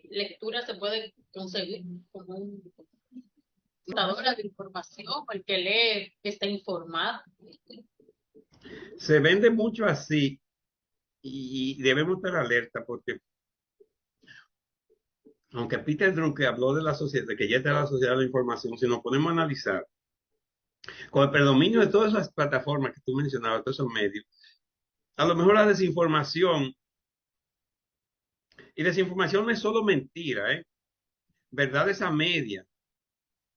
lectura se puede conseguir como un portadora de información, el que lee está informado. Se vende mucho así y debemos estar alerta porque aunque Peter Drucker habló de la sociedad, de que ya está la sociedad de la información, si nos ponemos a analizar, con el predominio de todas esas plataformas que tú mencionabas, todos esos medios, a lo mejor la desinformación, y desinformación no es solo mentira, ¿eh? Verdad es a media,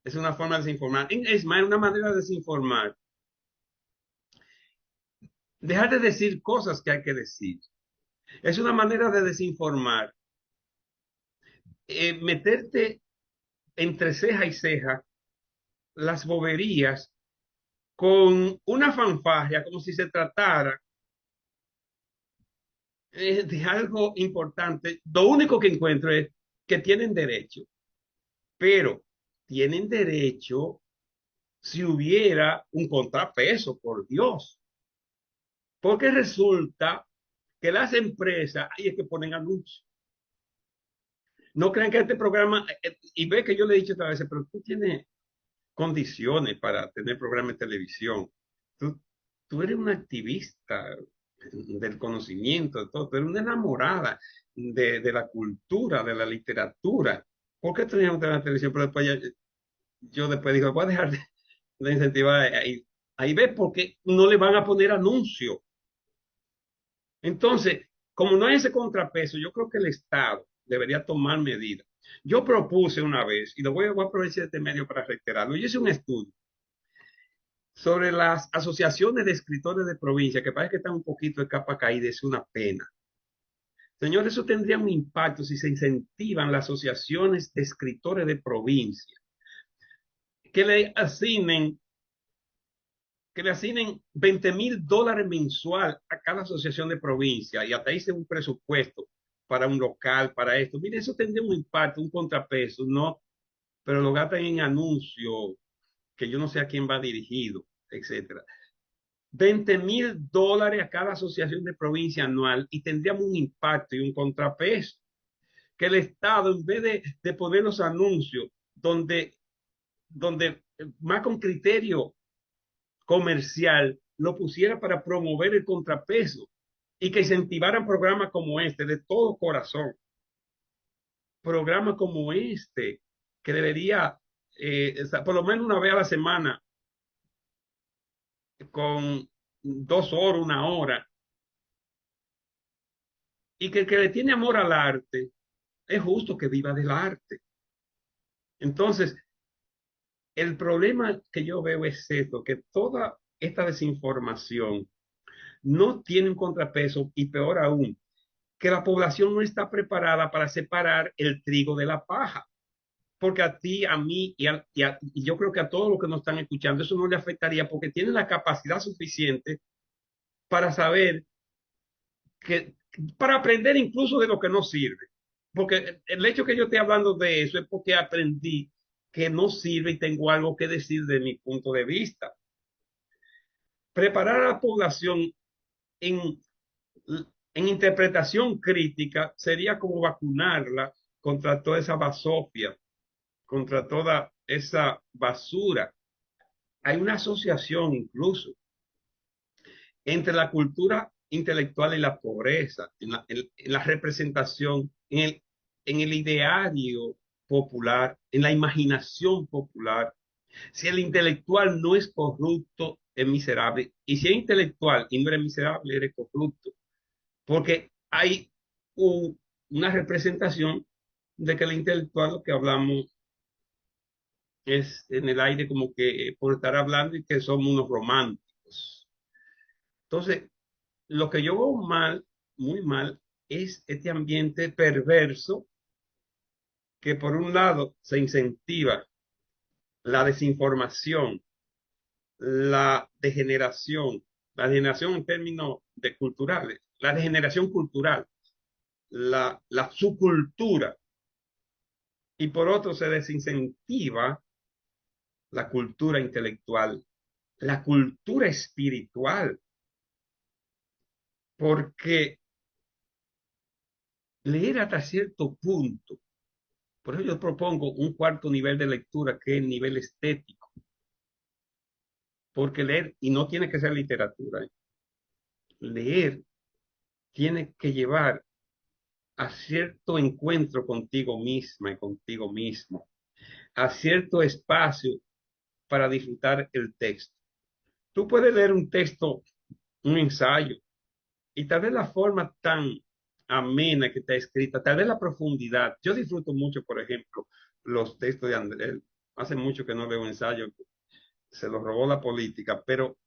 es una forma de desinformar. Es más, una manera de desinformar. Dejar de decir cosas que hay que decir. Es una manera de desinformar. Meterte entre ceja y ceja las boberías con una fanfarria como si se tratara de algo importante. Lo único que encuentro es que tienen derecho, pero tienen derecho si hubiera un contrapeso, por Dios. Porque resulta que las empresas ahí es que ponen anuncios. No crean que este programa, y ve que yo le he dicho otra vez, pero tú tienes condiciones para tener programa de televisión. Tú, tú eres una activista del conocimiento, de todo, tú eres una enamorada de la cultura, de la literatura. ¿Por qué teníamos que tener la televisión? Pero después yo después digo, voy a dejar de incentivar ahí. Ahí ves porque no le van a poner anuncios. Entonces, como no hay ese contrapeso, yo creo que el Estado debería tomar medidas. Yo propuse una vez, y lo voy a aprovechar este medio para reiterarlo, yo hice un estudio sobre las asociaciones de escritores de provincia, que parece que están un poquito de capa caída, es una pena. Señores, eso tendría un impacto si se incentivan las asociaciones de escritores de provincia, que le asignen, que le asignen $20,000 mensual a cada asociación de provincia y hasta hice un presupuesto para un local, para esto. Mire, eso tendría un impacto, un contrapeso, ¿no? Pero lo gastan en anuncios que yo no sé a quién va dirigido, etcétera. $20,000 a cada asociación de provincia anual y tendríamos un impacto y un contrapeso. Que el Estado, en vez de poner los anuncios donde más con criterio comercial lo pusiera para promover el contrapeso y que incentivaran programas como este de todo corazón, programas como este que debería, por lo menos una vez a la semana, con 2 horas, 1 hora, y que el que le tiene amor al arte es justo que viva del arte. Entonces, el problema que yo veo es esto, que toda esta desinformación no tiene un contrapeso y peor aún, que la población no está preparada para separar el trigo de la paja. Porque a ti, a mí y yo creo que a todos los que nos están escuchando, eso no le afectaría porque tienen la capacidad suficiente para saber que, para aprender incluso de lo que no sirve. Porque el hecho que yo esté hablando de eso es porque aprendí que no sirve y tengo algo que decir de mi punto de vista. Preparar a la población en, en interpretación crítica sería como vacunarla contra toda esa basofia, contra toda esa basura. Hay una asociación incluso entre la cultura intelectual y la pobreza, en la representación, en el ideario popular, en la imaginación popular. Si el intelectual no es corrupto, es miserable. Y si es intelectual y no eres miserable, eres corrupto. Porque hay una representación de que el intelectual, lo que hablamos, es en el aire como que por estar hablando y que somos unos románticos. Entonces, lo que yo veo mal, muy mal, es este ambiente perverso que por un lado se incentiva la desinformación, la degeneración en términos de culturales, la degeneración cultural, la subcultura, y por otro se desincentiva la cultura intelectual, la cultura espiritual, porque leer hasta cierto punto. Por eso yo propongo un cuarto nivel de lectura, que es el nivel estético. Porque leer, y no tiene que ser literatura, leer tiene que llevar a cierto encuentro contigo misma y contigo mismo, a cierto espacio para disfrutar el texto. Tú puedes leer un texto, un ensayo, y tal vez la forma tan amena que está escrita, tal vez la profundidad. Yo disfruto mucho, por ejemplo, los textos de Andrés. Hace mucho que no leo un ensayo, se lo robó la política, pero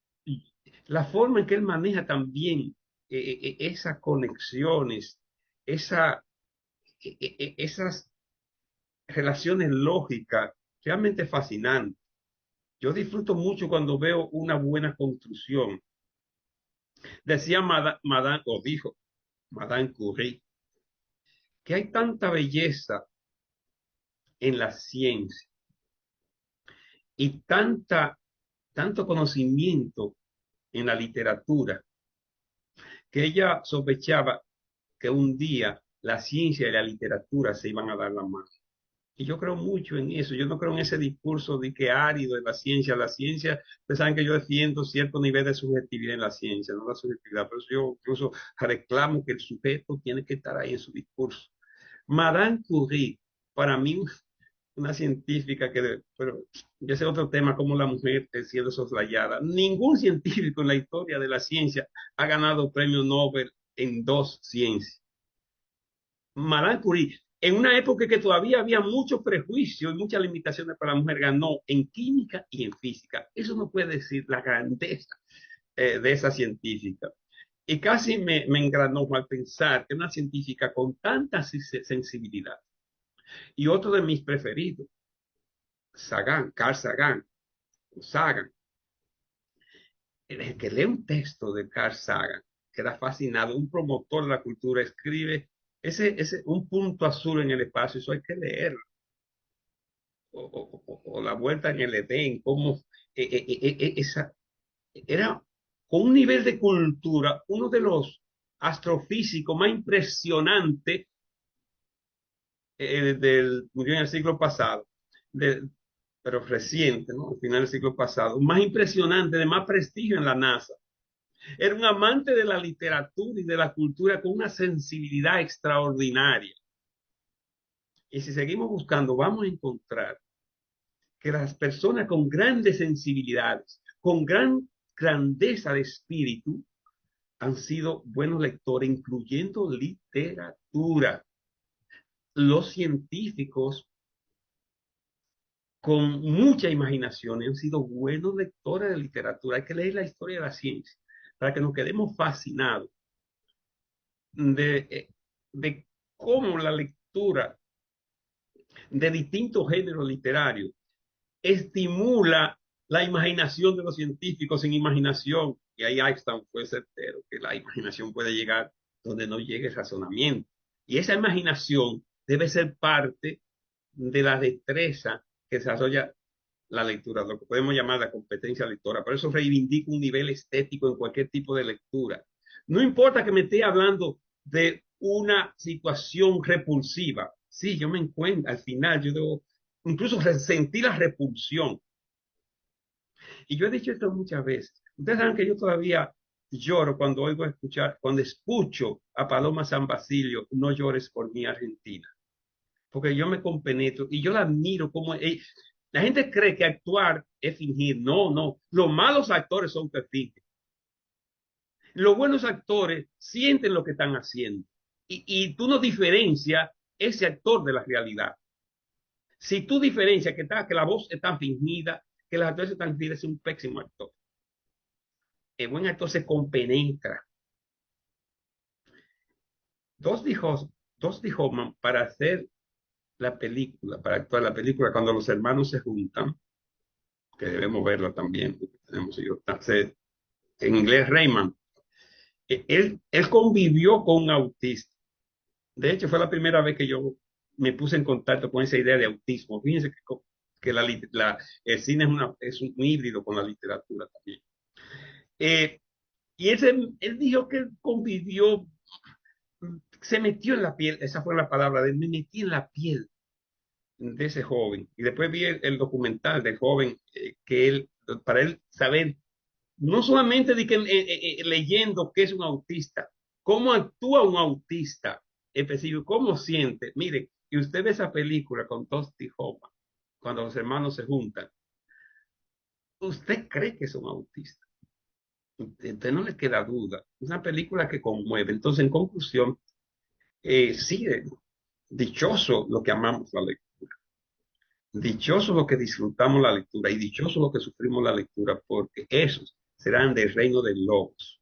la forma en que él maneja también esas conexiones, esa, esas relaciones lógicas, realmente fascinantes. Yo disfruto mucho cuando veo una buena construcción. Decía Madame, o dijo Madame Curie, que hay tanta belleza en la ciencia y tanto conocimiento en la literatura, que ella sospechaba que un día la ciencia y la literatura se iban a dar la mano. Y yo creo mucho en eso. Yo no creo en ese discurso de que árido de la ciencia. La ciencia, ustedes saben que yo defiendo cierto nivel de subjetividad en la ciencia, no la subjetividad. Pero yo incluso reclamo que el sujeto tiene que estar ahí en su discurso. Madame Curie, para mí, una científica pero ese es otro tema, como la mujer siendo soslayada. Ningún científico en la historia de la ciencia ha ganado premio Nobel en dos ciencias. Marie Curie, en una época que todavía había muchos prejuicios y muchas limitaciones para la mujer, ganó en química y en física. Eso no puede decir la grandeza de esa científica. Y casi me engranó al pensar que una científica con tanta sensibilidad. Y otro de mis preferidos, Sagan, Carl Sagan, Sagan, el que lee un texto de Carl Sagan, queda fascinado, un promotor de la cultura, escribe un punto azul en el espacio, eso hay que leerlo. O la vuelta en el Edén, como esa, era con un nivel de cultura, uno de los astrofísicos más impresionantes murió en el siglo pasado, de, pero reciente, ¿no? Al final del siglo pasado, más impresionante, de más prestigio en la NASA. Era un amante de la literatura y de la cultura con una sensibilidad extraordinaria. Y si seguimos buscando, vamos a encontrar que las personas con grandes sensibilidades, con gran grandeza de espíritu, han sido buenos lectores, incluyendo literatura. Los científicos con mucha imaginación han sido buenos lectores de literatura. Hay que leer la historia de la ciencia para que nos quedemos fascinados de cómo la lectura de distintos géneros literarios estimula la imaginación de los científicos. Sin imaginación, y ahí Einstein fue certero, que la imaginación puede llegar donde no llegue el razonamiento. Y esa imaginación debe ser parte de la destreza que desarrolla la lectura, lo que podemos llamar la competencia lectora. Por eso reivindico un nivel estético en cualquier tipo de lectura. No importa que me esté hablando de una situación repulsiva. Sí, yo me encuentro, al final yo debo incluso sentir la repulsión. Y yo he dicho esto muchas veces. Ustedes saben que yo todavía lloro cuando oigo escuchar, cuando escucho a Paloma San Basilio, no llores por mi Argentina. Porque yo me compenetro y yo la admiro como la gente cree que actuar es fingir. No, no. Los malos actores son que fingen. Los buenos actores sienten lo que están haciendo. Y tú no diferencias ese actor de la realidad. Si tú diferencias que la voz está fingida, que los actores están fingidos, es un pésimo actor. El buen actor se compenetra. Dos dijo, dos dijo para hacer la película, para actuar la película, cuando los hermanos se juntan, que debemos verla también, porque tenemos yo, en inglés Rayman, él convivió con un autista. De hecho, fue la primera vez que yo me puse en contacto con esa idea de autismo. Fíjense que el cine es un híbrido con la literatura también. Eh, y él dijo que convivió se metió en la piel, esa fue la palabra, de me metí en la piel de ese joven. Y después vi el documental del joven que él, para él saber, no solamente de que, leyendo qué es un autista, cómo actúa un autista específico, cómo siente. Mire, y usted ve esa película con Dusty Hoffman, cuando los hermanos se juntan, usted cree que son autistas. Usted no le queda duda. Es una película que conmueve. Entonces, en conclusión, sí, dichoso lo que amamos la lectura, dichoso lo que disfrutamos la lectura y dichoso lo que sufrimos la lectura, porque esos serán del reino de lobos.